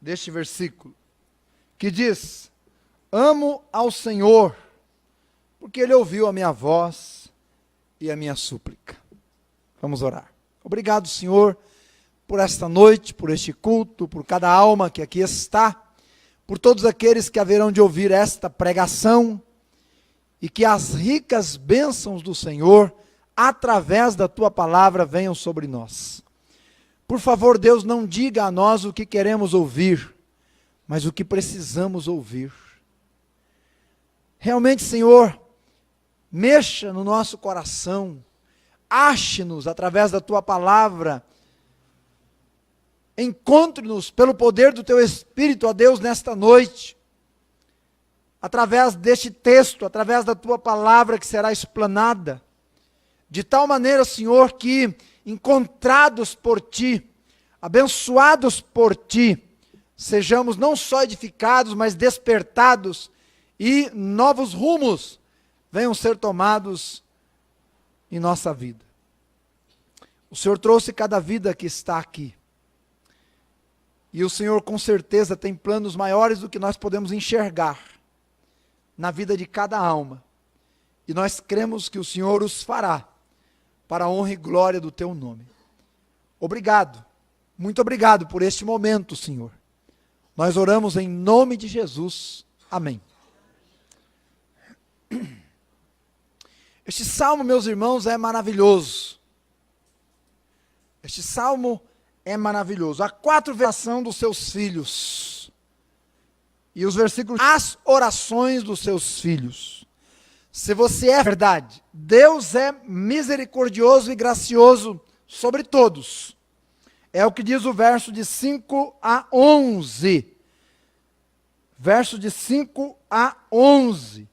deste versículo, que diz: amo ao Senhor, porque Ele ouviu a minha voz e a minha súplica. Vamos orar. Obrigado, Senhor, por esta noite, por este culto, por cada alma que aqui está, por todos aqueles que haverão de ouvir esta pregação, e que as ricas bênçãos do Senhor, através da Tua palavra, venham sobre nós. Por favor, Deus, não diga a nós o que queremos ouvir, mas o que precisamos ouvir. Realmente, Senhor, mexa no nosso coração, ache-nos através da Tua palavra, encontre-nos pelo poder do Teu Espírito, ó Deus, nesta noite, através deste texto, através da Tua palavra que será explanada, de tal maneira, Senhor, que encontrados por Ti, abençoados por Ti, sejamos não só edificados, mas despertados, e novos rumos venham ser tomados em nossa vida. O Senhor trouxe cada vida que está aqui, e o Senhor com certeza tem planos maiores do que nós podemos enxergar na vida de cada alma, e nós cremos que o Senhor os fará, para a honra e glória do Teu nome. Obrigado, muito obrigado por este momento, Senhor. Nós oramos em nome de Jesus, amém. Este salmo, meus irmãos, é maravilhoso. Este salmo é maravilhoso. Há 4 versões dos seus filhos. E os versículos, as orações dos seus filhos. Se você é verdade, Deus é misericordioso e gracioso sobre todos. É o que diz o verso de 5 a 11. Verso de 5 a 11.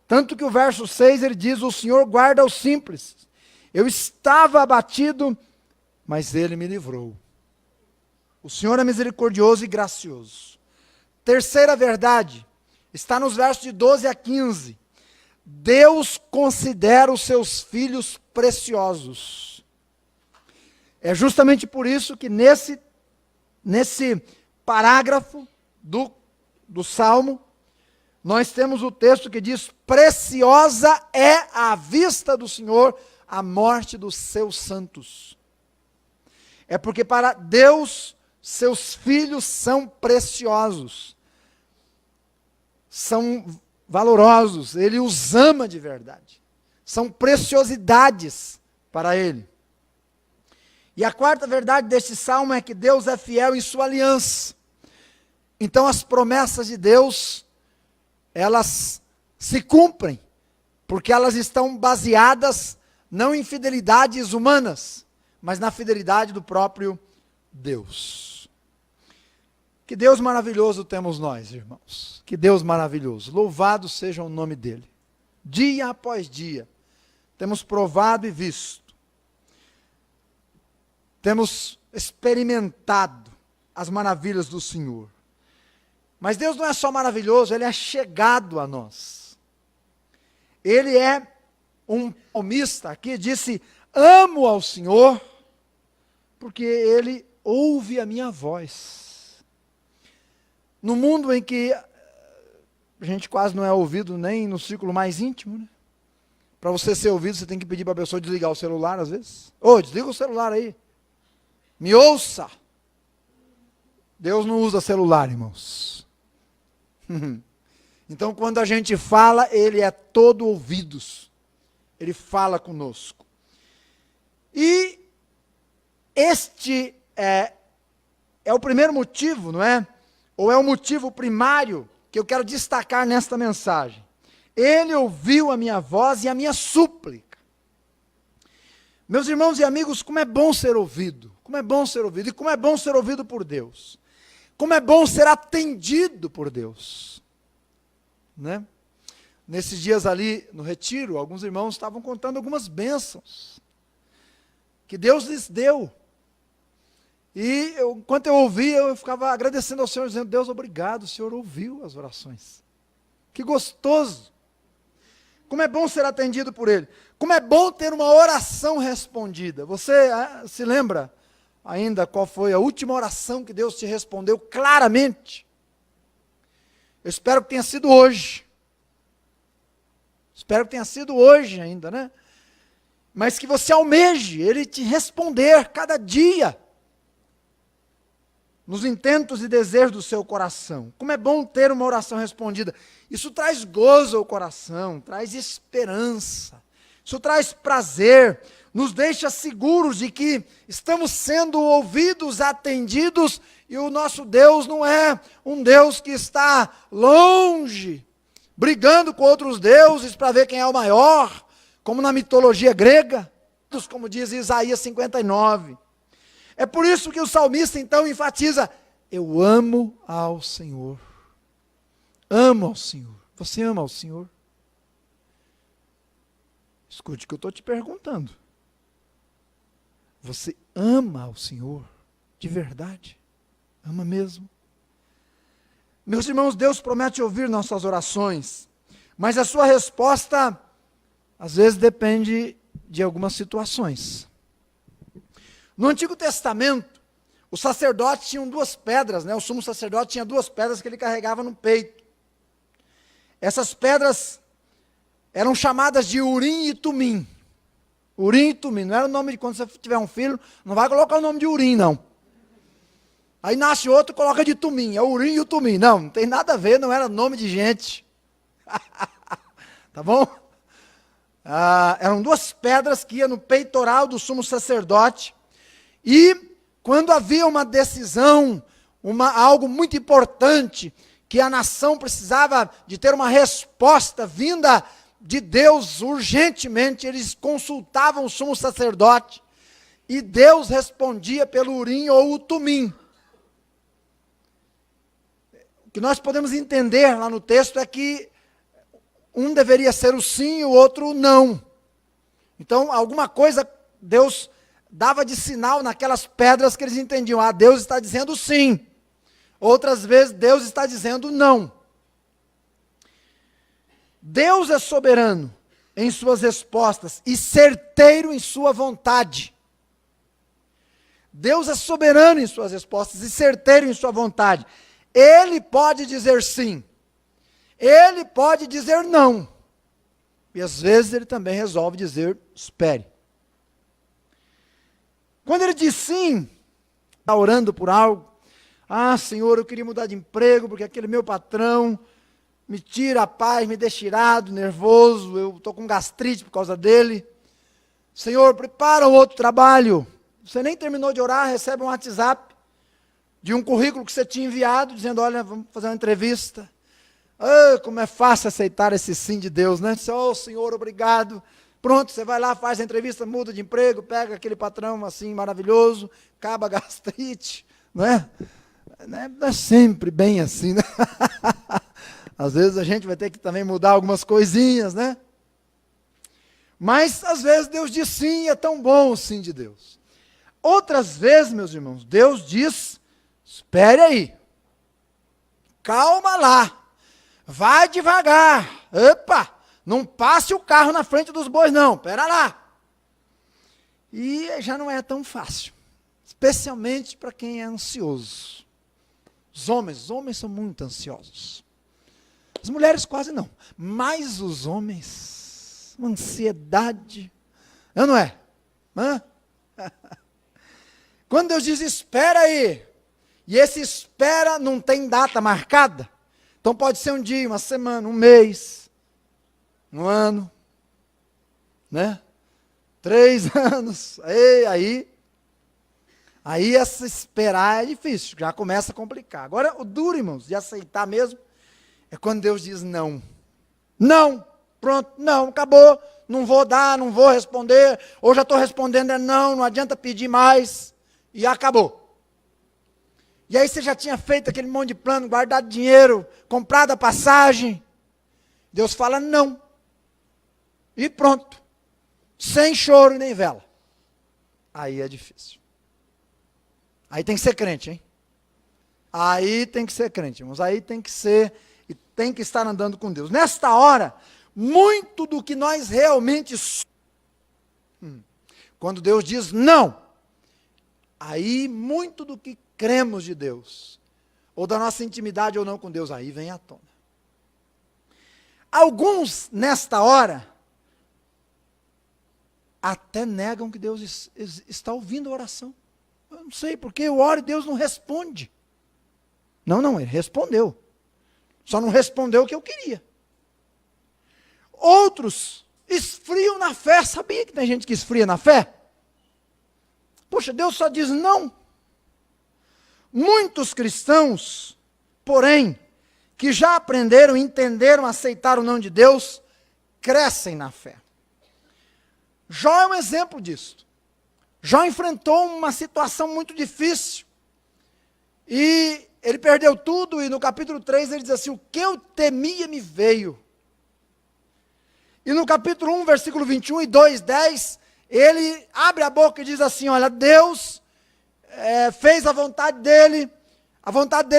Tanto que o verso 6 ele diz: o Senhor guarda os simples. Eu estava abatido, mas Ele me livrou. O Senhor é misericordioso e gracioso. Terceira verdade, está nos versos de 12 a 15. Deus considera os seus filhos preciosos. É justamente por isso que nesse parágrafo do Salmo, nós temos o texto que diz: preciosa é à vista do Senhor a morte dos seus santos. É porque para Deus, seus filhos são preciosos, são valorosos, Ele os ama de verdade, são preciosidades para Ele. E a quarta verdade deste salmo é que Deus é fiel em sua aliança. Então as promessas de Deus, elas se cumprem, porque elas estão baseadas não em fidelidades humanas, mas na fidelidade do próprio Deus. Que Deus maravilhoso temos nós, irmãos. Que Deus maravilhoso. Louvado seja o nome dEle. Dia após dia, temos provado e visto. Temos experimentado as maravilhas do Senhor. Mas Deus não é só maravilhoso, Ele é chegado a nós. Ele é um salmista aqui, disse: amo ao Senhor, porque Ele ouve a minha voz. No mundo em que a gente quase não é ouvido nem no círculo mais íntimo, né? Para você ser ouvido, você tem que pedir para a pessoa desligar o celular às vezes. Ô, desliga o celular aí. Me ouça. Deus não usa celular, irmãos. Então, quando a gente fala, Ele é todo ouvidos. Ele fala conosco. E este é o primeiro motivo, não é? Ou é o motivo primário que eu quero destacar nesta mensagem. Ele ouviu a minha voz e a minha súplica. Meus irmãos e amigos, como é bom ser ouvido. Como é bom ser ouvido. E como é bom ser ouvido por Deus. Como é bom ser atendido por Deus. Né? Nesses dias ali no retiro, alguns irmãos estavam contando algumas bênçãos que Deus lhes deu. E enquanto eu ouvia, eu ficava agradecendo ao Senhor, dizendo: Deus, obrigado, o Senhor ouviu as orações. Que gostoso. Como é bom ser atendido por Ele. Como é bom ter uma oração respondida. Você se lembra ainda qual foi a última oração que Deus te respondeu claramente. Eu espero que tenha sido hoje. Espero que tenha sido hoje ainda, né? Mas que você almeje Ele te responder cada dia, nos intentos e desejos do seu coração. Como é bom ter uma oração respondida. Isso traz gozo ao coração, traz esperança, isso traz prazer, nos deixa seguros de que estamos sendo ouvidos, atendidos, e o nosso Deus não é um Deus que está longe, brigando com outros deuses para ver quem é o maior, como na mitologia grega, como diz Isaías 59. É por isso que o salmista então enfatiza: eu amo ao Senhor. Amo ao Senhor. Você ama ao Senhor? Escute o que eu estou te perguntando. Você ama ao Senhor de verdade? Ama mesmo? Meus irmãos, Deus promete ouvir nossas orações, mas a sua resposta às vezes depende de algumas situações. No Antigo Testamento, os sacerdotes tinham duas pedras, né? O sumo sacerdote tinha duas pedras que ele carregava no peito. Essas pedras eram chamadas de Urim e Tumim. Urim e Tumim, não era o nome de quando você tiver um filho, não vai colocar o nome de Urim, não. Aí nasce outro, coloca de Tumim, é o Urim e o Tumim. Não tem nada a ver, não era nome de gente. Tá bom? Eram duas pedras que iam no peitoral do sumo sacerdote. E quando havia uma decisão, algo muito importante, que a nação precisava de ter uma resposta vinda de Deus urgentemente, eles consultavam o sumo sacerdote, e Deus respondia pelo Urim ou o Tumim. O que nós podemos entender lá no texto é que um deveria ser o sim e o outro o não. Então, alguma coisa Deus dava de sinal naquelas pedras que eles entendiam. Deus está dizendo sim. Outras vezes, Deus está dizendo não. Deus é soberano em suas respostas e certeiro em sua vontade. Deus é soberano em suas respostas e certeiro em sua vontade. Ele pode dizer sim. Ele pode dizer não. E às vezes ele também resolve dizer espere. Quando ele diz sim, está orando por algo. Senhor, eu queria mudar de emprego, porque aquele meu patrão me tira a paz, me deixa irado, nervoso, eu estou com gastrite por causa dele. Senhor, prepara um outro trabalho. Você nem terminou de orar, recebe um WhatsApp de um currículo que você tinha enviado, dizendo, olha, vamos fazer uma entrevista. Como é fácil aceitar esse sim de Deus, né? Senhor, obrigado. Pronto, você vai lá, faz a entrevista, muda de emprego, pega aquele patrão assim maravilhoso, acaba a gastrite, não é? Não é sempre bem assim, né? Às vezes a gente vai ter que também mudar algumas coisinhas, né? Mas às vezes Deus diz sim, e é tão bom o sim de Deus. Outras vezes, meus irmãos, Deus diz, espere aí, calma lá, vai devagar, opa! Não passe o carro na frente dos bois, não. Espera lá. E já não é tão fácil. Especialmente para quem é ansioso. Os homens são muito ansiosos. As mulheres quase não. Mas os homens, uma ansiedade. Não é? Quando Deus diz, espera aí. E esse espera não tem data marcada. Então pode ser um dia, uma semana, um mês. Um ano, né? 3 anos, aí essa esperar é difícil, já começa a complicar. Agora, o duro, irmãos, de aceitar mesmo, é quando Deus diz não. Não, pronto, não, acabou, não vou dar, não vou responder, ou já estou respondendo não adianta pedir mais, e acabou. E aí você já tinha feito aquele monte de plano, guardado dinheiro, comprado a passagem, Deus fala não. E pronto, sem choro e nem vela. Aí é difícil. Aí tem que ser crente, hein? Aí tem que ser crente, irmãos. Aí tem que ser, e tem que estar andando com Deus. Nesta hora, muito do que nós realmente somos, quando Deus diz não, aí muito do que cremos de Deus, ou da nossa intimidade ou não com Deus, aí vem à tona. Alguns, nesta hora, até negam que Deus está ouvindo a oração. Eu não sei, porque eu oro e Deus não responde. Não, ele respondeu. Só não respondeu o que eu queria. Outros esfriam na fé. Sabia que tem gente que esfria na fé? Poxa, Deus só diz não. Muitos cristãos, porém, que já aprenderam, entenderam, aceitaram o não de Deus, crescem na fé. Jó é um exemplo disso. Jó enfrentou uma situação muito difícil. E ele perdeu tudo, e no capítulo 3 ele diz assim, o que eu temia me veio. E no capítulo 1, versículo 21 e 2, 10, ele abre a boca e diz assim, olha, Deus fez a vontade dele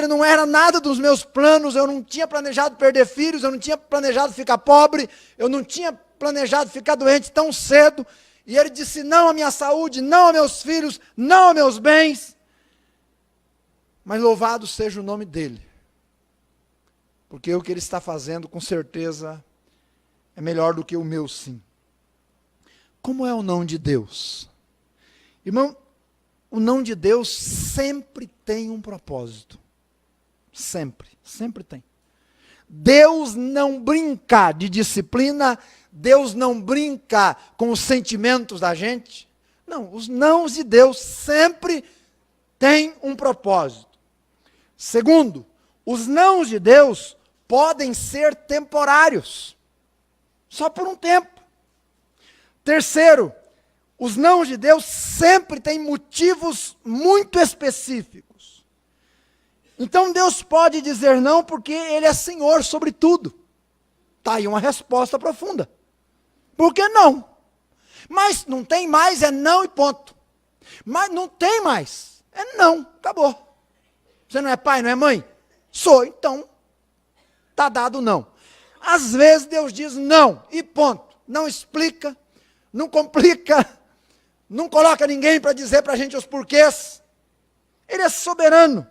não era nada dos meus planos, eu não tinha planejado perder filhos, eu não tinha planejado ficar pobre, eu não tinha planejado ficar doente tão cedo, e ele disse não à minha saúde, não a meus filhos, não a meus bens, mas louvado seja o nome dele, porque o que ele está fazendo com certeza é melhor do que o meu sim. Como é o não de Deus? Irmão, o não de Deus sempre tem um propósito. Sempre tem. Deus não brinca de disciplina, Deus não brinca com os sentimentos da gente. Não, os nãos de Deus sempre têm um propósito. Segundo, os nãos de Deus podem ser temporários, só por um tempo. Terceiro, os nãos de Deus sempre têm motivos muito específicos. Então Deus pode dizer não porque Ele é Senhor sobre tudo. Está aí uma resposta profunda. Por que não? Mas não tem mais, é não e ponto. Mas não tem mais, é não, acabou. Você não é pai, não é mãe? Sou, então está dado não. Às vezes Deus diz não e ponto. Não explica, não complica, não coloca ninguém para dizer para a gente os porquês. Ele é soberano.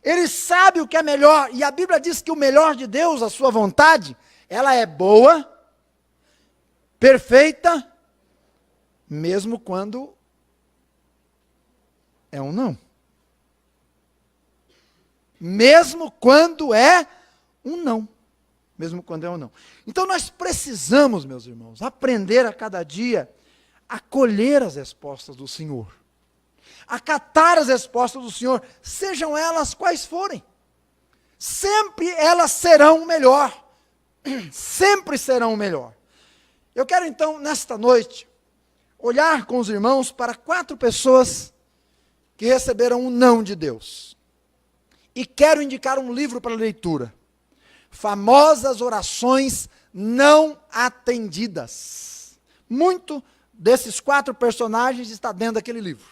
Ele sabe o que é melhor. E a Bíblia diz que o melhor de Deus, a sua vontade, ela é boa, perfeita, mesmo quando é um não. Mesmo quando é um não. Mesmo quando é um não. Então nós precisamos, meus irmãos, aprender a cada dia a colher as respostas do Senhor. Acatar as respostas do Senhor, sejam elas quais forem. Sempre elas serão o melhor. Sempre serão o melhor. Eu quero então, nesta noite, olhar com os irmãos para 4 pessoas que receberam um não de Deus. E quero indicar um livro para leitura. Famosas orações não atendidas. Muito desses 4 personagens está dentro daquele livro.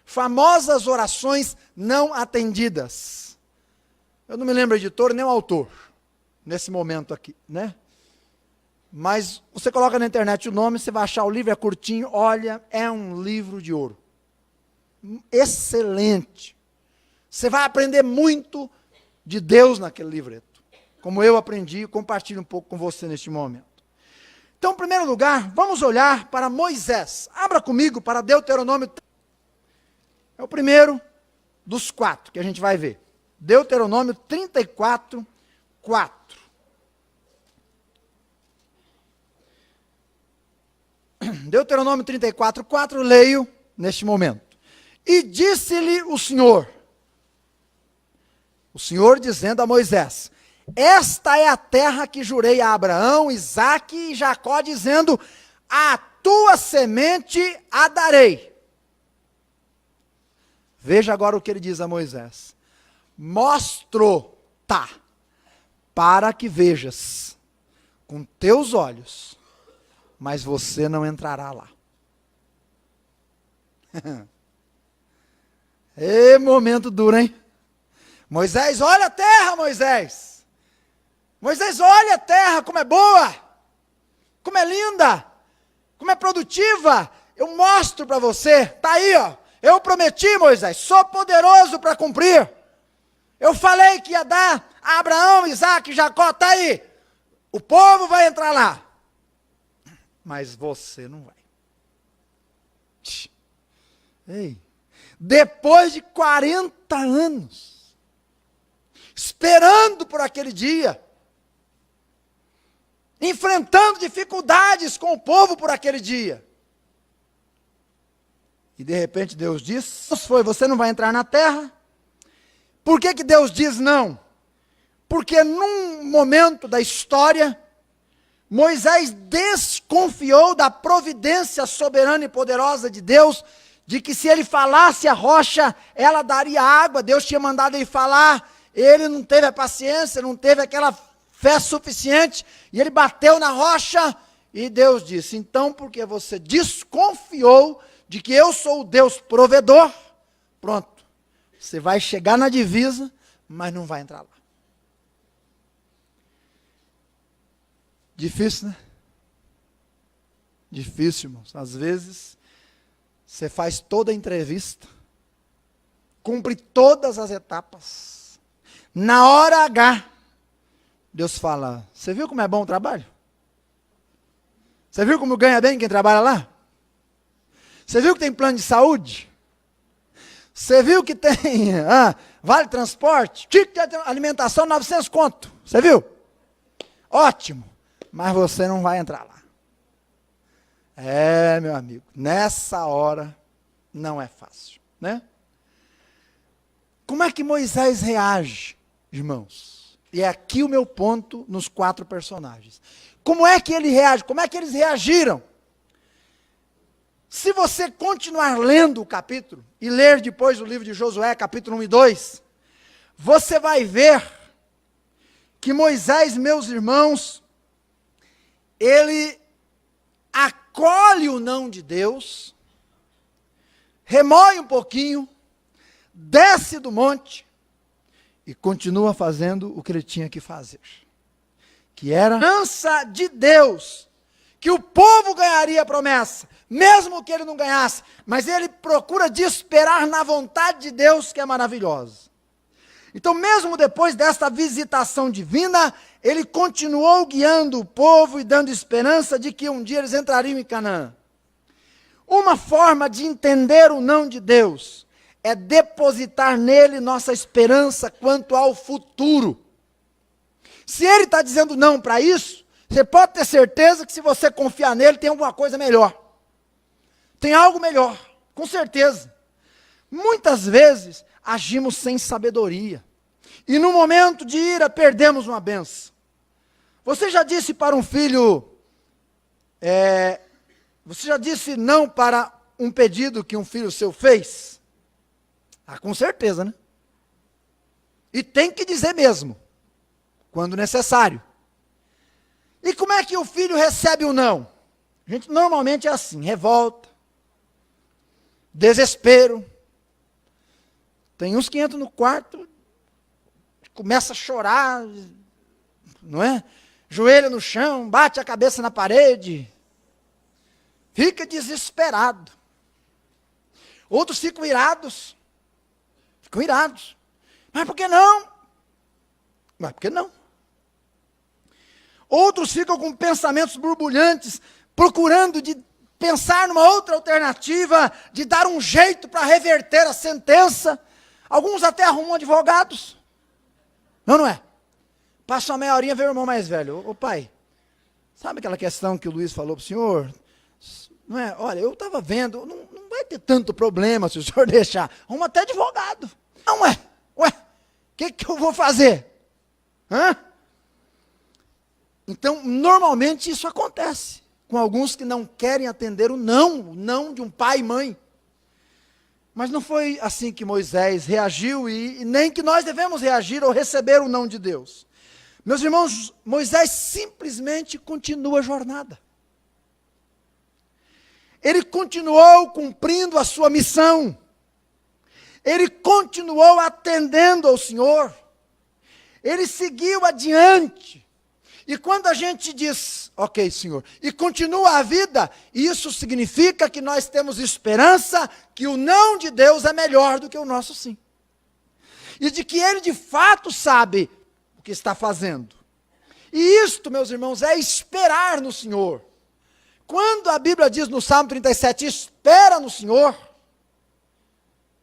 Famosas orações não atendidas. Eu não me lembro o editor nem o autor, nesse momento aqui, né? Mas você coloca na internet o nome, você vai achar o livro, é curtinho, olha, é um livro de ouro. Excelente. Você vai aprender muito de Deus naquele livreto, como eu aprendi e compartilho um pouco com você neste momento. Então, em primeiro lugar, vamos olhar para Moisés. Abra comigo para Deuteronômio. É o primeiro dos 4 que a gente vai ver. Deuteronômio 34, 4. Deuteronômio 34, 4, leio neste momento. E disse-lhe o Senhor dizendo a Moisés, esta é a terra que jurei a Abraão, Isaque e Jacó, dizendo, a tua semente a darei. Veja agora o que ele diz a Moisés. Mostro-ta, para que vejas com teus olhos, mas você não entrará lá. Ê, momento duro, hein? Moisés, olha a terra, Moisés. Moisés, olha a terra, como é boa, como é linda, como é produtiva. Eu mostro para você, está aí, ó. Eu prometi, Moisés, sou poderoso para cumprir. Eu falei que ia dar a Abraão, Isaac e Jacó, está aí. O povo vai entrar lá. Mas você não vai. Ei, depois de 40 anos, esperando por aquele dia, enfrentando dificuldades com o povo por aquele dia. E de repente Deus diz, você não vai entrar na terra. Por que que Deus diz não? Porque num momento da história, Moisés desconfiou da providência soberana e poderosa de Deus, de que se ele falasse a rocha, ela daria água. Deus tinha mandado ele falar, ele não teve a paciência, não teve aquela fé suficiente, e ele bateu na rocha, e Deus disse, então porque você desconfiou de que eu sou o Deus provedor, pronto, você vai chegar na divisa, mas não vai entrar lá. Difícil, né? Difícil, irmãos. Às vezes, você faz toda a entrevista, cumpre todas as etapas. Na hora H, Deus fala, você viu como é bom o trabalho? Você viu como ganha bem quem trabalha lá? Você viu que tem plano de saúde? Você viu que tem vale transporte? Ticket de alimentação, 900 conto. Você viu? Ótimo. Mas você não vai entrar lá. É, meu amigo, nessa hora não é fácil, né? Como é que Moisés reage, irmãos? E é aqui o meu ponto nos 4 personagens. Como é que ele reage? Como é que eles reagiram? Se você continuar lendo o capítulo, e ler depois o livro de Josué, capítulo 1 e 2, você vai ver que Moisés, meus irmãos, ele acolhe o não de Deus, remoe um pouquinho, desce do monte e continua fazendo o que ele tinha que fazer. Que era a promessa de Deus, que o povo ganharia a promessa, mesmo que ele não ganhasse, mas ele procura de esperar na vontade de Deus, que é maravilhosa. Então, mesmo depois desta visitação divina, ele continuou guiando o povo e dando esperança de que um dia eles entrariam em Canaã. Uma forma de entender o não de Deus é depositar nele nossa esperança quanto ao futuro. Se ele está dizendo não para isso, você pode ter certeza que se você confiar nele, tem alguma coisa melhor. Tem algo melhor, com certeza. Muitas vezes, agimos sem sabedoria. E no momento de ira, perdemos uma benção. Você já disse para um filho, você já disse não para um pedido que um filho seu fez? Ah, com certeza, né? E tem que dizer mesmo, quando necessário. E como é que o filho recebe o não? A gente normalmente é assim, revolta, desespero. Tem uns que entram no quarto, começa a chorar, não é? Joelho no chão, bate a cabeça na parede, fica desesperado. Outros ficam irados. Mas por que não? Mas por que não? Outros ficam com pensamentos borbulhantes, procurando de pensar numa outra alternativa, de dar um jeito para reverter a sentença. Alguns até arrumam advogados. Não é? Passa uma meia horinha, vê o irmão mais velho. Ô pai, sabe aquela questão que o Luiz falou para o senhor? Não é? Olha, eu estava vendo, não vai ter tanto problema se o senhor deixar. Arruma até advogado. Não é? Ué, o que eu vou fazer? Então, normalmente isso acontece com alguns que não querem atender o não de um pai e mãe. Mas não foi assim que Moisés reagiu e nem que nós devemos reagir ou receber o não de Deus. Meus irmãos, Moisés simplesmente continua a jornada. Ele continuou cumprindo a sua missão. Ele continuou atendendo ao Senhor. Ele seguiu adiante. E quando a gente diz, ok, Senhor, e continua a vida, isso significa que nós temos esperança que o não de Deus é melhor do que o nosso sim. E de que Ele de fato sabe o que está fazendo. E isto, meus irmãos, é esperar no Senhor. Quando a Bíblia diz no Salmo 37, espera no Senhor,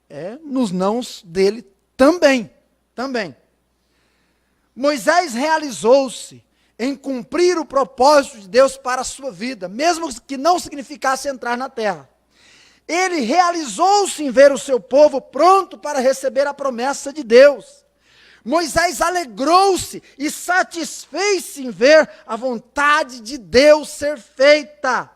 é nos nãos dele também. Moisés realizou-se em cumprir o propósito de Deus para a sua vida, mesmo que não significasse entrar na terra. Ele realizou-se em ver o seu povo pronto para receber a promessa de Deus. Moisés alegrou-se e satisfez-se em ver a vontade de Deus ser feita.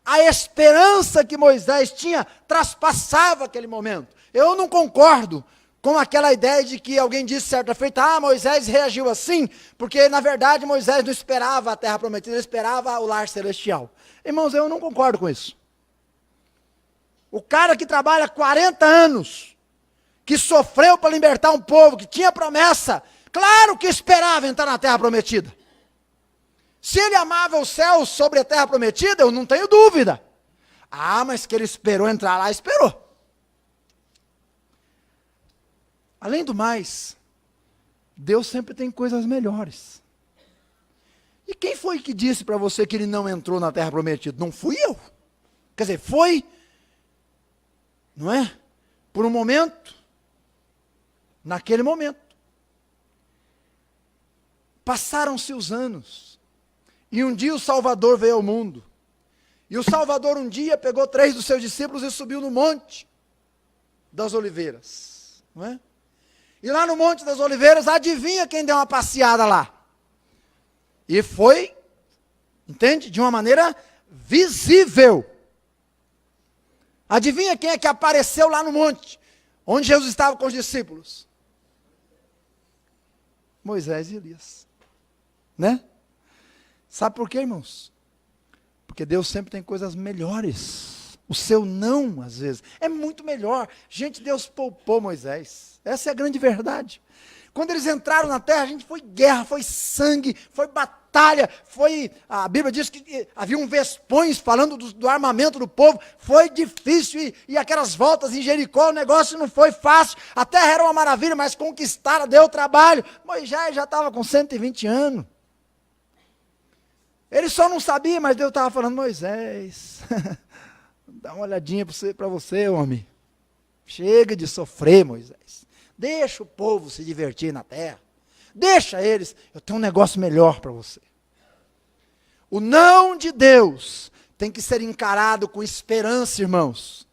A esperança que Moisés tinha traspassava aquele momento. Eu não concordo com aquela ideia de que alguém disse certa feita, Moisés reagiu assim, porque na verdade Moisés não esperava a terra prometida, ele esperava o lar celestial. Irmãos, eu não concordo com isso. O cara que trabalha 40 anos, que sofreu para libertar um povo, que tinha promessa, claro que esperava entrar na terra prometida. Se ele amava o céu sobre a terra prometida, eu não tenho dúvida. Mas que ele esperou entrar lá, esperou. Além do mais, Deus sempre tem coisas melhores. E quem foi que disse para você que ele não entrou na terra prometida? Não fui eu. Quer dizer, foi, não é? Por um momento, naquele momento. Passaram-se os anos, e um dia o Salvador veio ao mundo. E o Salvador um dia pegou 3 dos seus discípulos e subiu no Monte das Oliveiras, não é? E lá no Monte das Oliveiras, adivinha quem deu uma passeada lá? E foi, entende? De uma maneira visível. Adivinha quem é que apareceu lá no monte, onde Jesus estava com os discípulos? Moisés e Elias. Né? Sabe por quê, irmãos? Porque Deus sempre tem coisas melhores. O seu não, às vezes, é muito melhor. Gente, Deus poupou Moisés. Essa é a grande verdade. Quando eles entraram na terra, a gente foi guerra, foi sangue, foi batalha, a Bíblia diz que havia vespões falando do armamento do povo, foi difícil, e aquelas voltas em Jericó, o negócio não foi fácil, a terra era uma maravilha, mas conquistar deu trabalho. Moisés já estava com 120 anos. Ele só não sabia, mas Deus estava falando, Moisés, dá uma olhadinha para você, homem. Chega de sofrer, Moisés. Deixa o povo se divertir na terra. Deixa eles. Eu tenho um negócio melhor para você. O não de Deus tem que ser encarado com esperança, irmãos.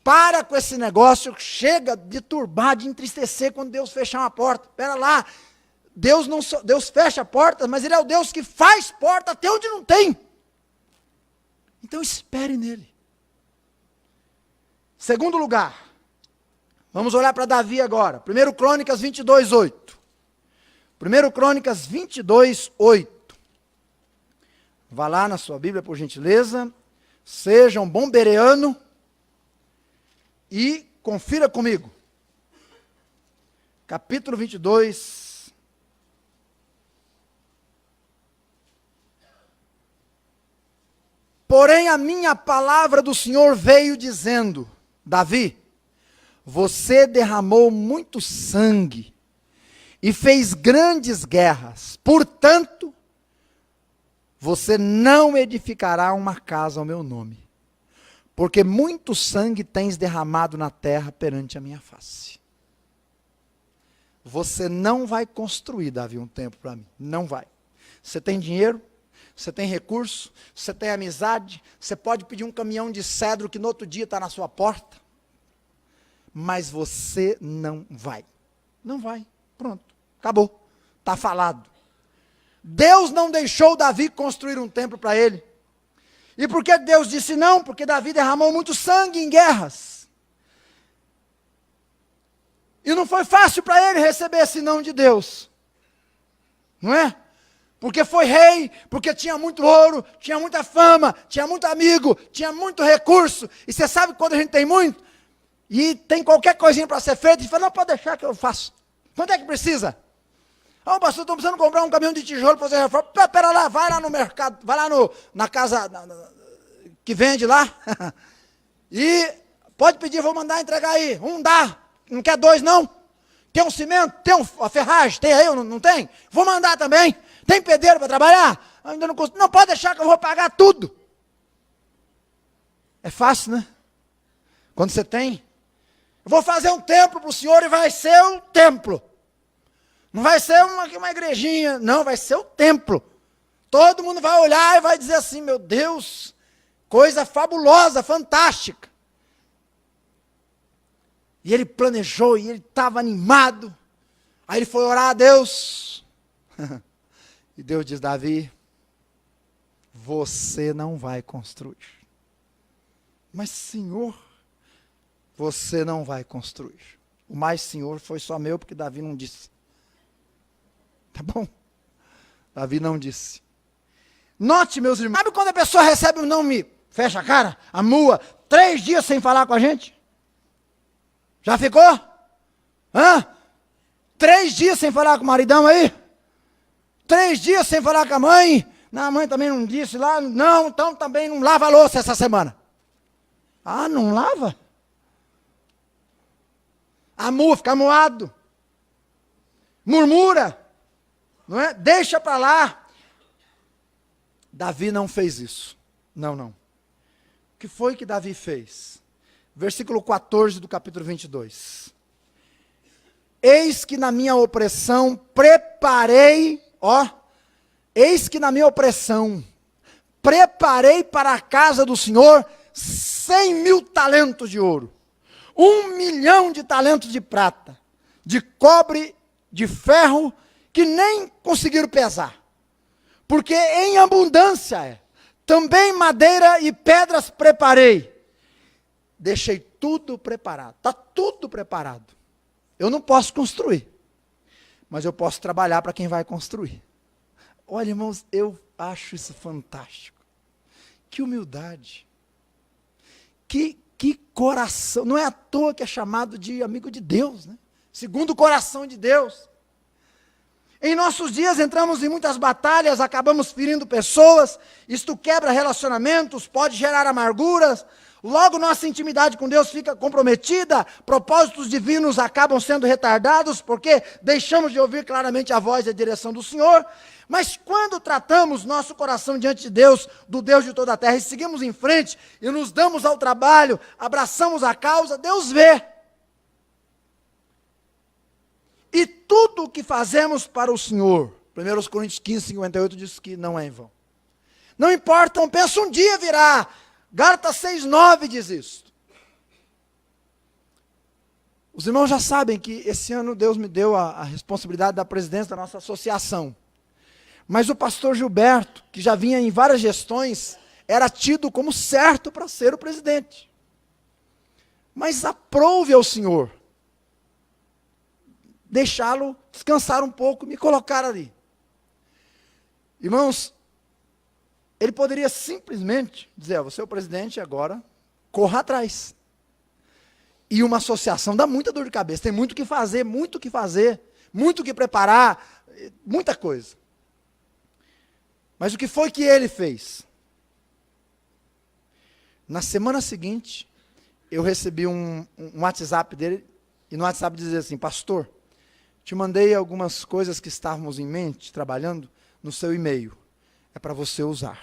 Para com esse negócio, chega de turbar, de entristecer quando Deus fechar uma porta. Espera lá. Deus fecha a porta, mas Ele é o Deus que faz porta até onde não tem. Então espere nele. Segundo lugar, vamos olhar para Davi agora. 1 Crônicas 22, 8. 1 Crônicas 22, 8. Vá lá na sua Bíblia, por gentileza. Seja um bom bereano e confira comigo. Capítulo 22. Porém, a minha palavra do Senhor veio dizendo, Davi, você derramou muito sangue e fez grandes guerras. Portanto, você não edificará uma casa ao meu nome, porque muito sangue tens derramado na terra perante a minha face. Você não vai construir, Davi, um templo para mim. Não vai. Você tem dinheiro? Você tem recurso? Você tem amizade? Você pode pedir um caminhão de cedro que no outro dia está na sua porta? Mas você não vai. Não vai. Pronto. Acabou. Está falado. Deus não deixou Davi construir um templo para ele. E por que Deus disse não? Porque Davi derramou muito sangue em guerras. E não foi fácil para ele receber esse não de Deus. Não é? Porque foi rei, porque tinha muito ouro, tinha muita fama, tinha muito amigo, tinha muito recurso. E você sabe quando a gente tem muito? E tem qualquer coisinha para ser feita, e fala, não, pode deixar que eu faço. Quanto é que precisa? Ah, pastor, estou precisando comprar um caminhão de tijolo para fazer reforma. Pera lá, vai lá no mercado, vai lá na casa que vende lá. E pode pedir, vou mandar entregar aí. Um dá, não quer dois não? Tem um cimento, tem a ferragem, tem aí, não tem? Vou mandar também. Tem pedreiro para trabalhar? Ainda não consigo. Não, pode deixar que eu vou pagar tudo. É fácil, né? Quando você tem. Eu vou fazer um templo para o senhor e vai ser um templo. Não vai ser uma igrejinha, não, vai ser o templo. Todo mundo vai olhar e vai dizer assim, meu Deus, coisa fabulosa, fantástica. E ele planejou, e ele estava animado. Aí ele foi orar a Deus. E Deus diz, Davi, você não vai construir. Mas Senhor, você não vai construir. O mais Senhor foi só meu, porque Davi não disse. Tá bom? Davi não disse. Note, meus irmãos, sabe quando a pessoa recebe um não me fecha a cara, a mua, 3 dias sem falar com a gente? Já ficou? 3 dias sem falar com o maridão aí? 3 dias sem falar com a mãe? Não, a mãe também não disse lá. Não, então também não lava a louça essa semana. Ah, não lava? A mua fica moado. Murmura. Não é? Deixa para lá. Davi não fez isso. Não. O que foi que Davi fez? Versículo 14 do capítulo 22. Eis que na minha opressão preparei, eis que na minha opressão preparei para a casa do Senhor 100.000 talentos de ouro, 1 milhão de talentos de prata, de cobre, de ferro, que nem conseguiram pesar, porque em abundância é. Também madeira e pedras preparei. Deixei tudo preparado. Está tudo preparado. Eu não posso construir, mas eu posso trabalhar para quem vai construir. Olha, irmãos, eu acho isso fantástico. Que humildade. Que coração. Não é à toa que é chamado de amigo de Deus, né? Segundo o coração de Deus. Em nossos dias entramos em muitas batalhas, acabamos ferindo pessoas, isto quebra relacionamentos, pode gerar amarguras, logo nossa intimidade com Deus fica comprometida, propósitos divinos acabam sendo retardados, porque deixamos de ouvir claramente a voz e a direção do Senhor. Mas quando tratamos nosso coração diante de Deus, do Deus de toda a terra, e seguimos em frente, e nos damos ao trabalho, abraçamos a causa, Deus vê. E tudo o que fazemos para o Senhor, 1 Coríntios 15, 58 diz que não é em vão. Não importa, não pensa, um dia virá. Gálatas 6,9 diz isso. Os irmãos já sabem que esse ano Deus me deu a responsabilidade da presidência da nossa associação. Mas o pastor Gilberto, que já vinha em várias gestões, era tido como certo para ser o presidente. Mas aprove ao Senhor deixá-lo descansar um pouco, me colocar ali. Irmãos, ele poderia simplesmente dizer, você é o presidente, agora corra atrás. E uma associação dá muita dor de cabeça, tem muito o que fazer, muito o que preparar, muita coisa. Mas o que foi que ele fez? Na semana seguinte, eu recebi um WhatsApp dele, e no WhatsApp dizia assim, pastor, te mandei algumas coisas que estávamos em mente, trabalhando, no seu e-mail. É para você usar.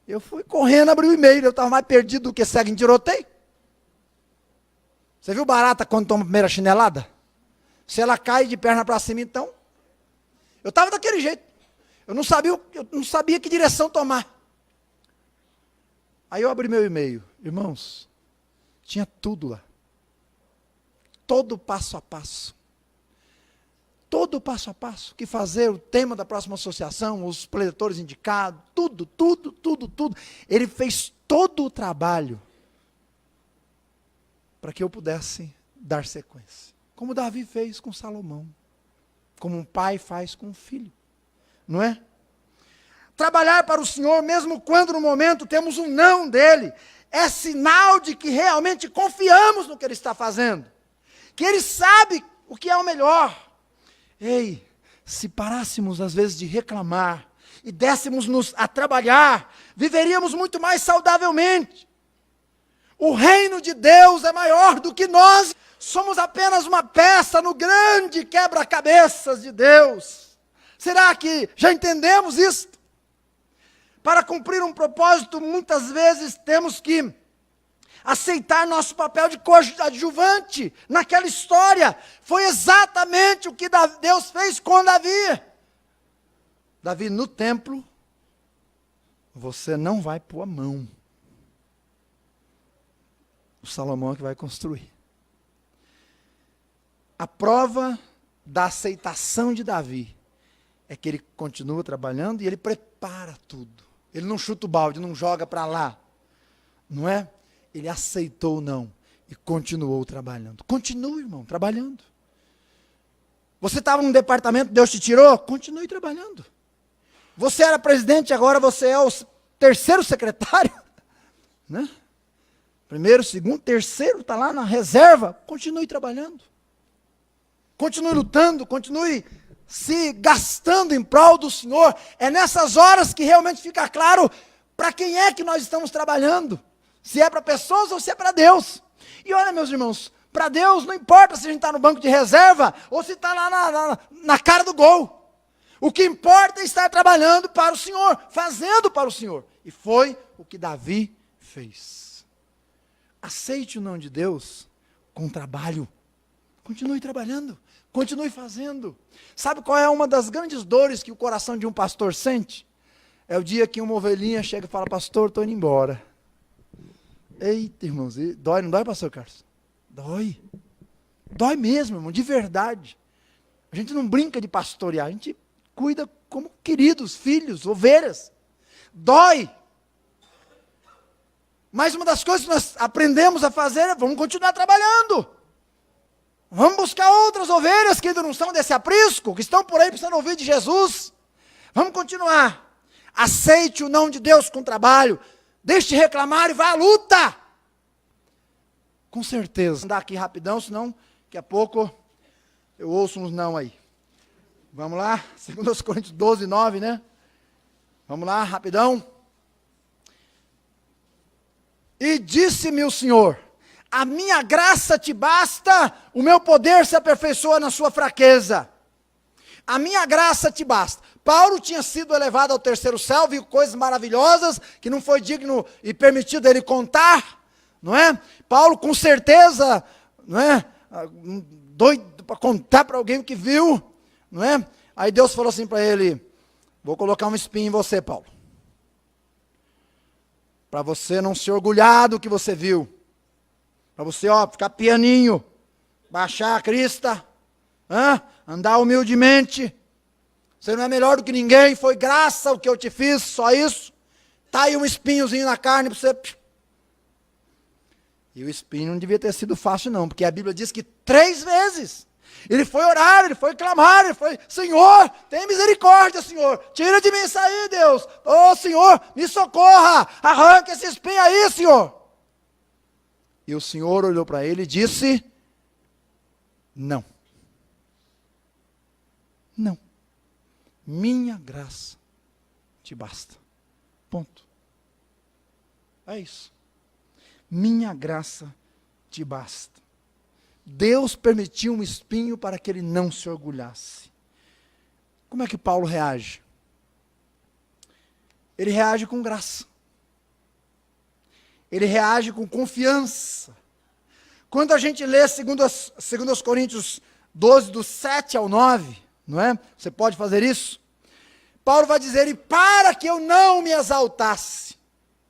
Eu fui correndo, abri o e-mail, eu estava mais perdido do que cego em tiroteio. Você viu barata quando toma a primeira chinelada? Se ela cai de perna para cima, então... Eu estava daquele jeito. Eu não sabia que direção tomar. Aí eu abri meu e-mail. Irmãos, tinha tudo lá. Todo passo a passo. Todo passo a passo. O que fazer, o tema da próxima associação, os preletores indicados, tudo. Ele fez todo o trabalho para que eu pudesse dar sequência. Como Davi fez com Salomão. Como um pai faz com um filho. Não é? Trabalhar para o Senhor, mesmo quando no momento temos um não dele, é sinal de que realmente confiamos no que ele está fazendo. Que ele sabe o que é o melhor. Ei, se parássemos às vezes de reclamar e dessemos-nos a trabalhar, viveríamos muito mais saudavelmente. O reino de Deus é maior do que nós. Somos apenas uma peça no grande quebra-cabeças de Deus. Será que já entendemos isso? Para cumprir um propósito, muitas vezes temos que aceitar nosso papel de coadjuvante naquela história. Foi exatamente o que Deus fez com Davi. Davi, no templo, você não vai pôr a mão. O Salomão é que vai construir. A prova da aceitação de Davi é que ele continua trabalhando e ele prepara tudo. Ele não chuta o balde, não joga para lá. Não é? Ele aceitou o não e continuou trabalhando. Continue, irmão, trabalhando. Você estava num departamento, Deus te tirou? Continue trabalhando. Você era presidente, agora você é o terceiro secretário. Né? Primeiro, segundo, terceiro, está lá na reserva. Continue trabalhando. Continue lutando, continue se gastando em prol do Senhor. É nessas horas que realmente fica claro para quem é que nós estamos trabalhando. Se é para pessoas ou se é para Deus. E olha, meus irmãos, para Deus não importa se a gente está no banco de reserva ou se está lá na cara do gol. O que importa é estar trabalhando para o Senhor, fazendo para o Senhor. E foi o que Davi fez. Aceite o não de Deus com trabalho. Continue trabalhando, continue fazendo. Sabe qual é uma das grandes dores que o coração de um pastor sente? É o dia que uma ovelhinha chega e fala, pastor, estou indo embora. Eita, irmãos, dói, não dói, pastor Carlos? Dói. Dói mesmo, irmão, de verdade. A gente não brinca de pastorear, a gente cuida como queridos, filhos, ovelhas. Dói. Mas uma das coisas que nós aprendemos a fazer é, vamos continuar trabalhando. Vamos buscar outras ovelhas que ainda não são desse aprisco, que estão por aí precisando ouvir de Jesus. Vamos continuar. Aceite o não de Deus com trabalho. Deixe de reclamar e vá à luta. Com certeza. Vou andar aqui rapidão, senão daqui a pouco eu ouço uns não aí. Vamos lá, 2 Coríntios 12, 9, né? Vamos lá, rapidão. E disse-me o Senhor, a minha graça te basta, o meu poder se aperfeiçoa na sua fraqueza. A minha graça te basta. Paulo tinha sido elevado ao terceiro céu, viu coisas maravilhosas que não foi digno e permitido ele contar, não é? Paulo com certeza, não é? Doido para contar para alguém o que viu, não é? Aí Deus falou assim para ele, vou colocar um espinho em você, Paulo. Para você não se orgulhar do que você viu. Para você, ficar pianinho, baixar a crista, andar humildemente. Você não é melhor do que ninguém, foi graça o que eu te fiz, só isso. Tá aí um espinhozinho na carne para você. E o espinho não devia ter sido fácil não, porque a Bíblia diz que 3 vezes ele foi orar, ele foi clamar, ele foi, Senhor, tem misericórdia, Senhor, tira de mim isso aí, Deus. Senhor, me socorra, arranca esse espinho aí, Senhor. E o Senhor olhou para ele e disse, não. Não. Minha graça te basta. Ponto. É isso. Minha graça te basta. Deus permitiu um espinho para que ele não se orgulhasse. Como é que Paulo reage? Ele reage com graça. Ele reage com confiança. Quando a gente lê 2 Coríntios 12, do 7 ao 9, não é? Você pode fazer isso? Paulo vai dizer, e para que eu não me exaltasse,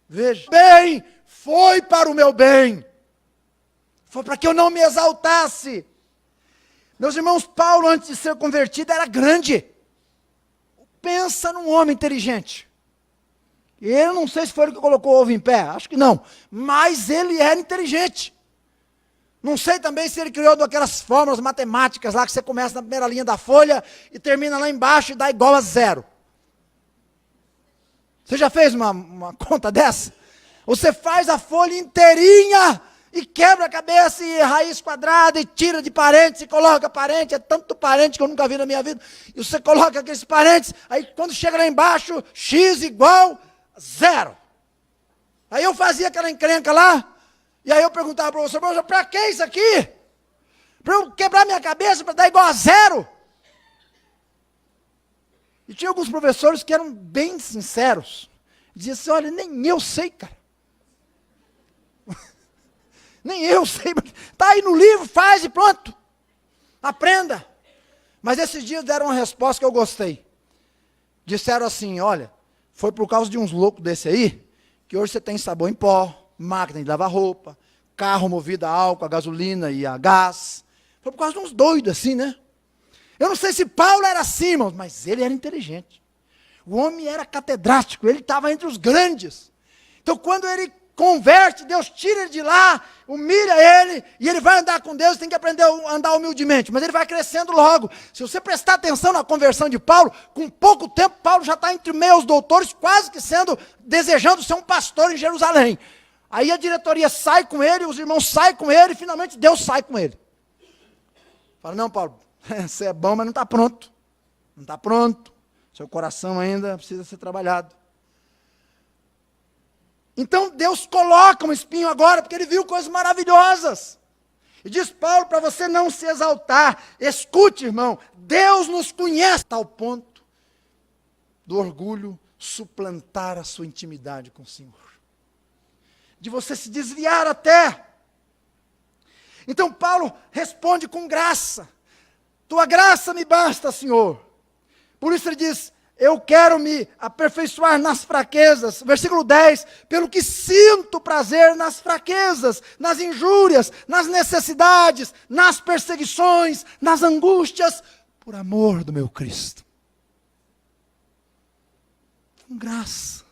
veja, bem, foi para o meu bem, foi para que eu não me exaltasse. Meus irmãos, Paulo, antes de ser convertido, era grande. Pensa num homem inteligente. Eu não sei se foi ele que colocou o ovo em pé, acho que não, mas ele era inteligente. Não sei também se ele criou aquelas fórmulas matemáticas lá, que você começa na primeira linha da folha e termina lá embaixo e dá igual a 0. Você já fez uma conta dessa? Você faz a folha inteirinha e quebra a cabeça, e raiz quadrada, e tira de parênteses, e coloca parente, é tanto parente que eu nunca vi na minha vida, e você coloca aqueles parênteses, aí quando chega lá embaixo, x igual 0. Aí eu fazia aquela encrenca lá, e aí eu perguntava para o professor, para que isso aqui? Para eu quebrar minha cabeça, para dar igual a 0? E tinha alguns professores que eram bem sinceros, diziam assim, olha, nem eu sei, cara. Nem eu sei, está aí no livro, faz e pronto. Aprenda. Mas esses dias deram uma resposta que eu gostei. Disseram assim, olha, foi por causa de uns loucos desse aí, que hoje você tem sabão em pó, máquina de lavar roupa, carro movido a álcool, a gasolina e a gás. Foi por causa de uns doidos assim, né? Eu não sei se Paulo era assim, irmãos, mas ele era inteligente. O homem era catedrático, ele estava entre os grandes. Então quando ele converte, Deus tira ele de lá, humilha ele, e ele vai andar com Deus, tem que aprender a andar humildemente, mas ele vai crescendo logo. Se você prestar atenção na conversão de Paulo, com pouco tempo, Paulo já está entre meio aos doutores, quase que desejando ser um pastor em Jerusalém. Aí a diretoria sai com ele, os irmãos saem com ele, e finalmente Deus sai com ele. Fala, não, Paulo, você é bom, mas não está pronto. Não está pronto. Seu coração ainda precisa ser trabalhado. Então Deus coloca um espinho agora, porque ele viu coisas maravilhosas. E diz Paulo, para você não se exaltar, escute, irmão, Deus nos conhece a tal ponto do orgulho suplantar a sua intimidade com o Senhor. De você se desviar até. Então Paulo responde com graça. Tua graça me basta, Senhor. Por isso ele diz, eu quero me aperfeiçoar nas fraquezas. Versículo 10, pelo que sinto prazer nas fraquezas, nas injúrias, nas necessidades, nas perseguições, nas angústias, por amor do meu Cristo. Com graça.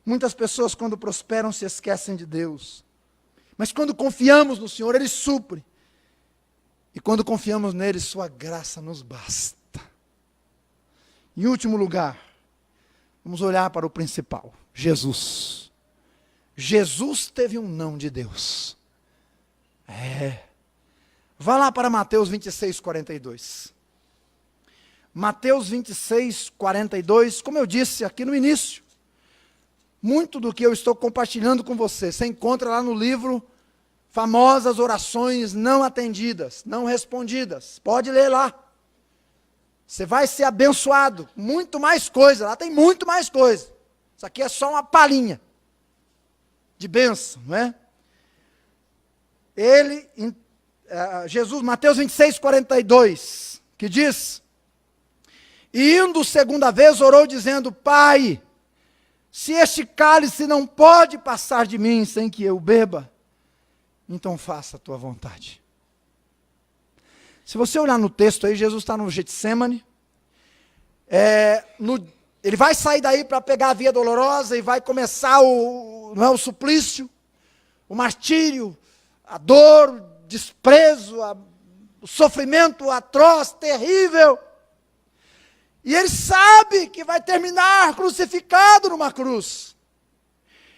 Muitas pessoas quando prosperam se esquecem de Deus. Mas quando confiamos no Senhor, Ele supre. E quando confiamos nele, sua graça nos basta. Em último lugar, vamos olhar para o principal, Jesus. Jesus teve um não de Deus. Vá lá para Mateus 26, 42. Mateus 26, 42, como eu disse aqui no início, muito do que eu estou compartilhando com você, você encontra lá no livro Famosas Orações Não Atendidas, Não Respondidas. Pode ler lá. Você vai ser abençoado. Muito mais coisa. Lá tem muito mais coisa. Isso aqui é só uma palhinha de bênção, não é? Jesus, Mateus 26, 42, que diz, e indo segunda vez, orou dizendo, Pai, se este cálice não pode passar de mim sem que eu beba, então faça a tua vontade. Se você olhar no texto aí, Jesus está no Getsemane, ele vai sair daí para pegar a via dolorosa e vai começar o suplício, o martírio, a dor, o desprezo, o sofrimento atroz, terrível. E ele sabe que vai terminar crucificado numa cruz.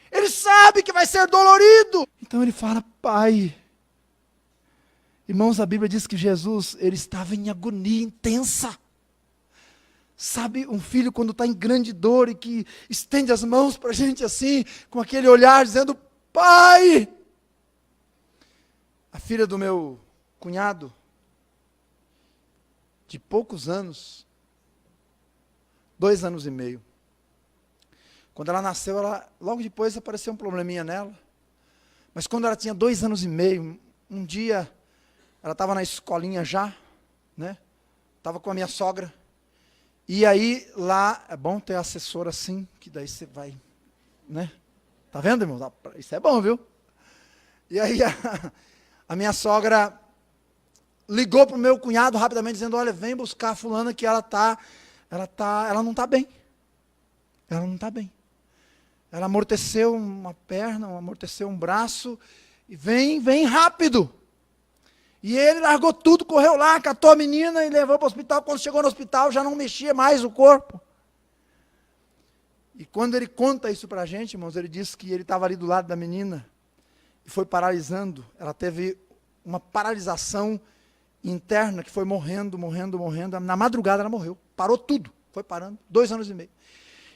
Ele sabe que vai ser dolorido. Então ele fala, Pai. Irmãos, a Bíblia diz que Jesus, ele estava em agonia intensa. Sabe, um filho quando está em grande dor e que estende as mãos para a gente assim, com aquele olhar dizendo, Pai. A filha do meu cunhado, de poucos anos, 2 anos e meio. Quando ela nasceu, logo depois apareceu um probleminha nela. Mas quando ela tinha 2 anos e meio, um dia, ela estava na escolinha já, né? Estava com a minha sogra. E aí, lá, é bom ter assessor assim, que daí você vai, né? Tá vendo, irmão? Isso é bom, viu? E aí, a minha sogra ligou para o meu cunhado rapidamente, dizendo, olha, vem buscar a fulana que ela não está bem. Ela não está bem. Ela amorteceu uma perna, amorteceu um braço, e vem rápido. E ele largou tudo, correu lá, catou a menina e levou para o hospital. Quando chegou no hospital, já não mexia mais o corpo. E quando ele conta isso para a gente, irmãos, ele disse que ele estava ali do lado da menina, e foi paralisando. Ela teve uma paralisação interna que foi morrendo. Na madrugada ela morreu. Parou tudo. Foi parando. 2 anos e meio.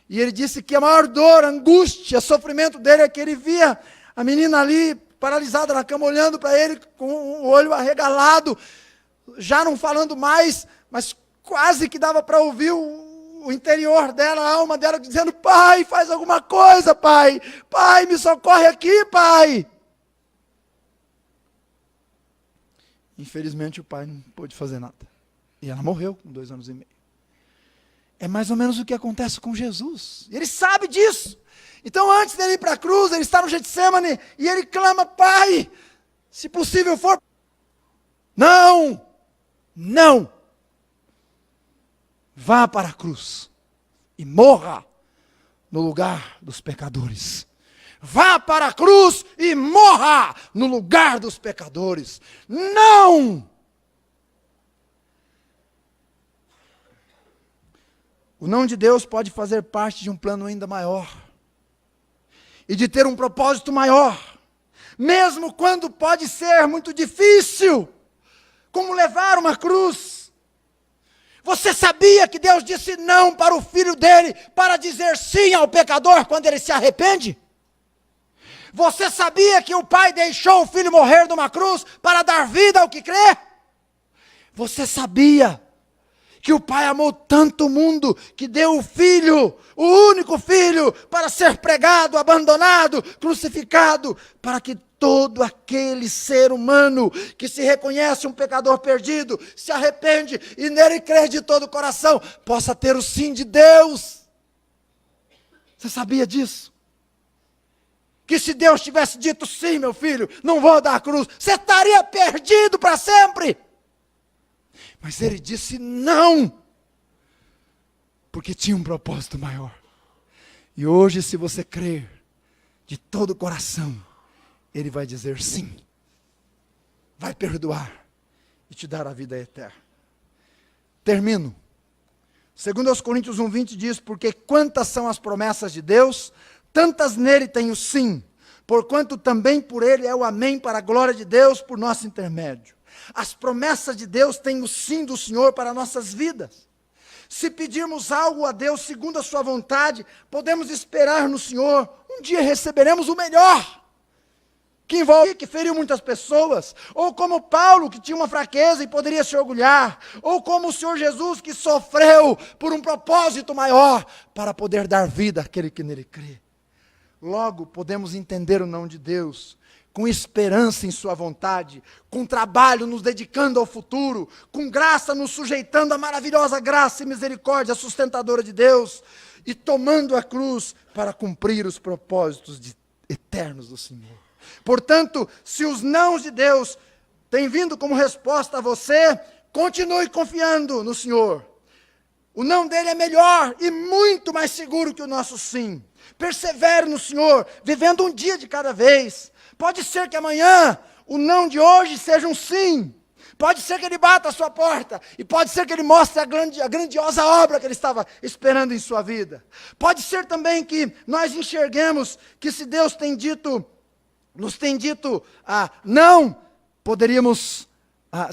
E ele disse que a maior dor, angústia, sofrimento dele é que ele via a menina ali, paralisada na cama, olhando para ele com o olho arregalado, já não falando mais, mas quase que dava para ouvir o interior dela, a alma dela, dizendo: pai, faz alguma coisa, pai. Pai, me socorre aqui, pai. Infelizmente o pai não pôde fazer nada. E ela morreu com 2 anos e meio. É mais ou menos o que acontece com Jesus. Ele sabe disso. Então, antes dele ir para a cruz, ele está no Getsemane e ele clama: pai, se possível for, não, vá para a cruz e morra no lugar dos pecadores. Vá para a cruz e morra no lugar dos pecadores. Não! O não de Deus pode fazer parte de um plano ainda maior. E de ter um propósito maior. Mesmo quando pode ser muito difícil. Como levar uma cruz. Você sabia que Deus disse não para o filho dele, para dizer sim ao pecador quando ele se arrepende? Você sabia que o pai deixou o filho morrer numa cruz para dar vida ao que crê? Você sabia que o pai amou tanto o mundo que deu o filho, o único filho, para ser pregado, abandonado, crucificado, para que todo aquele ser humano que se reconhece um pecador perdido, se arrepende e nele crê de todo o coração, possa ter o sim de Deus. Você sabia disso? Que se Deus tivesse dito sim, meu filho, não vou dar a cruz, você estaria perdido para sempre. Mas ele disse não, porque tinha um propósito maior. E hoje, se você crer de todo o coração, ele vai dizer sim, vai perdoar e te dar a vida eterna. Termino. 2 Coríntios 1:20 diz: porque quantas são as promessas de Deus, tantas nele tem o sim, porquanto também por ele é o amém para a glória de Deus por nosso intermédio. As promessas de Deus têm o sim do Senhor para nossas vidas. Se pedirmos algo a Deus segundo a sua vontade, podemos esperar no Senhor, um dia receberemos o melhor. Que feriu muitas pessoas, ou como Paulo, que tinha uma fraqueza e poderia se orgulhar, ou como o Senhor Jesus, que sofreu por um propósito maior, para poder dar vida àquele que nele crê. Logo, podemos entender o não de Deus, com esperança em sua vontade, com trabalho nos dedicando ao futuro, com graça nos sujeitando à maravilhosa graça e misericórdia sustentadora de Deus, e tomando a cruz para cumprir os propósitos eternos do Senhor. Portanto, se os nãos de Deus têm vindo como resposta a você, continue confiando no Senhor. O não dele é melhor e muito mais seguro que o nosso sim. Persevere no Senhor, vivendo um dia de cada vez. Pode ser que amanhã o não de hoje seja um sim. Pode ser que ele bata a sua porta. E pode ser que ele mostre a grandiosa obra que ele estava esperando em sua vida. Pode ser também que nós enxerguemos que se Deus nos tem dito não, poderíamos,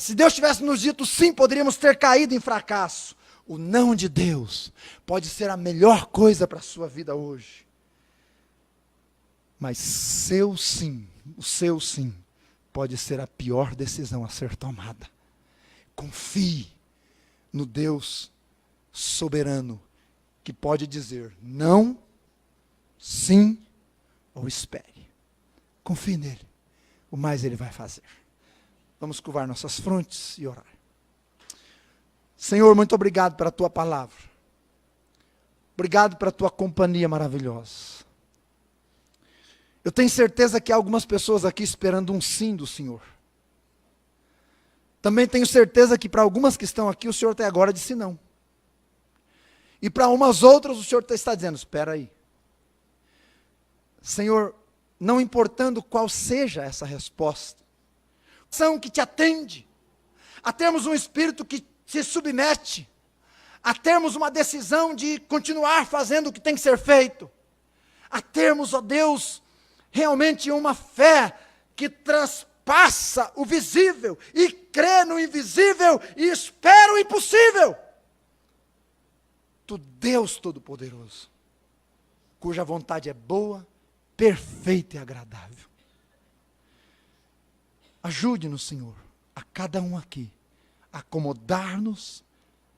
se Deus tivesse nos dito sim, poderíamos ter caído em fracasso. O não de Deus pode ser a melhor coisa para a sua vida hoje. Mas o seu sim, pode ser a pior decisão a ser tomada. Confie no Deus soberano, que pode dizer não, sim ou espere. Confie nele, o mais ele vai fazer. Vamos curvar nossas frontes e orar. Senhor, muito obrigado pela tua palavra. Obrigado pela tua companhia maravilhosa. Eu tenho certeza que há algumas pessoas aqui esperando um sim do Senhor. Também tenho certeza que para algumas que estão aqui, o Senhor até agora disse não. E para umas outras, o Senhor está dizendo: espera aí. Senhor, não importando qual seja essa resposta, são que te atende, a termos um espírito que se submete, a termos uma decisão de continuar fazendo o que tem que ser feito, a termos, ó Deus, realmente uma fé que transpassa o visível e crê no invisível e espera o impossível. Tu Deus Todo-Poderoso, cuja vontade é boa, perfeita e agradável. Ajude-nos, Senhor, a cada um aqui, a acomodar-nos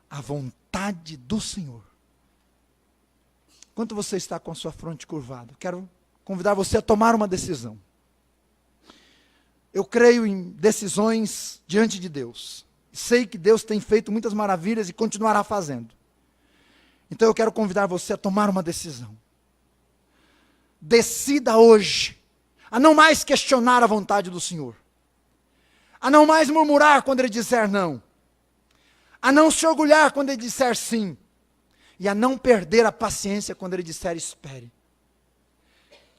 à vontade do Senhor. Enquanto você está com a sua fronte curvada, quero convidar você a tomar uma decisão. Eu creio em decisões diante de Deus. Sei que Deus tem feito muitas maravilhas e continuará fazendo. Então eu quero convidar você a tomar uma decisão. Decida hoje a não mais questionar a vontade do Senhor. A não mais murmurar quando Ele disser não. A não se orgulhar quando Ele disser sim. E a não perder a paciência quando Ele disser espere.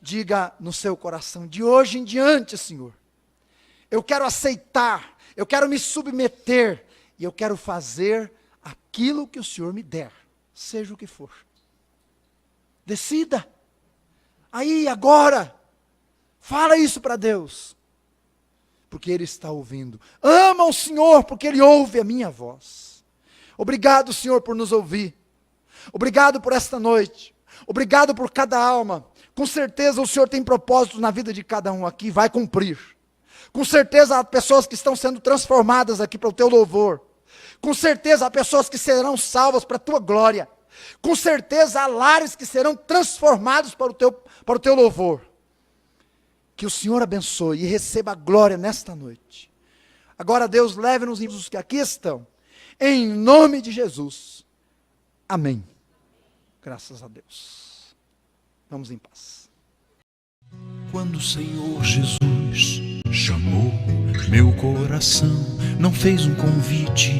Diga no seu coração, de hoje em diante, Senhor, eu quero aceitar, eu quero me submeter, e eu quero fazer aquilo que o Senhor me der, seja o que for. Decida. Aí, agora, fala isso para Deus, porque Ele está ouvindo. Ama o Senhor, porque Ele ouve a minha voz. Obrigado, Senhor, por nos ouvir. Obrigado por esta noite. Obrigado por cada alma. Com certeza o Senhor tem propósitos na vida de cada um aqui, vai cumprir. Com certeza há pessoas que estão sendo transformadas aqui para o teu louvor. Com certeza há pessoas que serão salvas para a tua glória. Com certeza há lares que serão transformados para o teu louvor. Que o Senhor abençoe e receba a glória nesta noite. Agora Deus leve-nos os que aqui estão. Em nome de Jesus. Amém. Graças a Deus. Vamos em paz. Quando o Senhor Jesus chamou meu coração, não fez um convite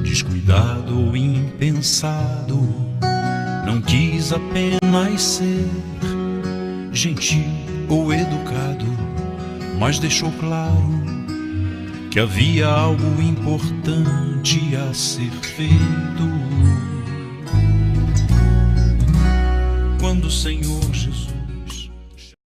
descuidado ou impensado. Não quis apenas ser gentil ou educado, mas deixou claro que havia algo importante a ser feito. Quando o Senhor Jesus